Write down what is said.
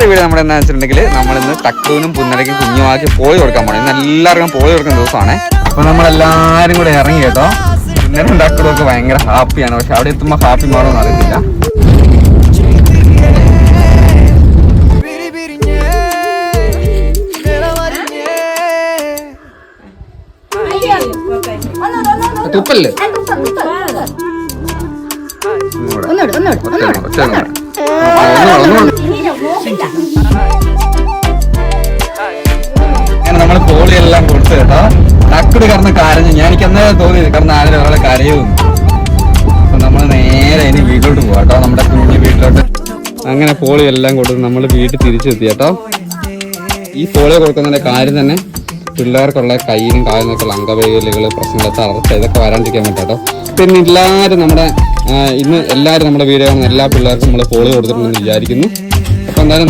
Video നമ്മുടെ എന്താ വെച്ചിട്ടുണ്ടെങ്കിൽ നമ്മളിന്ന് തക്കൂനും പുന്നരയ്ക്കും കുഞ്ഞുമാക്കി പോയി കൊടുക്കാൻ പോകണം. ഇന്ന് എല്ലാവർക്കും പോയി കൊടുക്കുന്ന ദിവസമാണ്. അപ്പോൾ നമ്മളെല്ലാവരും കൂടെ ഇറങ്ങി കേട്ടോ. പുന്നരും തക്കടും ഒക്കെ ഭയങ്കര ഹാപ്പിയാണ്. പക്ഷെ അവിടെ എത്തുമ്പോൾ ഹാപ്പി മാറുമെന്ന് അറിയത്തില്ല. തുപ്പല്ലേ നമ്മൾ പോളിയെല്ലാം കൊടുത്തു കേട്ടോ. തക്കട് കിടന്ന് കരഞ്ഞു. എനിക്ക് അന്നേരം തോന്നിയത് കാരണം ആരും ഒരാളെ കരയും. അപ്പൊ നമ്മൾ നേരെ ഇനി വീട്ടിലോട്ട് പോവാം കേട്ടോ, നമ്മുടെ കുഞ്ഞു വീട്ടിലോട്ട്. അങ്ങനെ പോളി എല്ലാം കൊടുത്ത് നമ്മൾ വീട്ടിൽ തിരിച്ചെത്തി കേട്ടോ. ഈ പോളിയോ കൊടുക്കുന്നതിന്റെ കാര്യം തന്നെ പിള്ളേർക്കുള്ള കയ്യിലും കാലിനൊക്കെയുള്ള അംഗവൈകല്യങ്ങൾ, പ്രശ്നങ്ങൾ, തളർച്ച ഇതൊക്കെ വരാണ്ടിരിക്കാൻ പറ്റാട്ടോ. പിന്നെ എല്ലാവരും ഇന്ന് എല്ലാവരും നമ്മുടെ വീഡിയോ കാണുന്ന എല്ലാ പിള്ളേർക്കും നമ്മൾ പോളിയോ കൊടുത്തിട്ടുണ്ടെന്ന് വിചാരിക്കുന്നു. അപ്പോൾ എന്തായാലും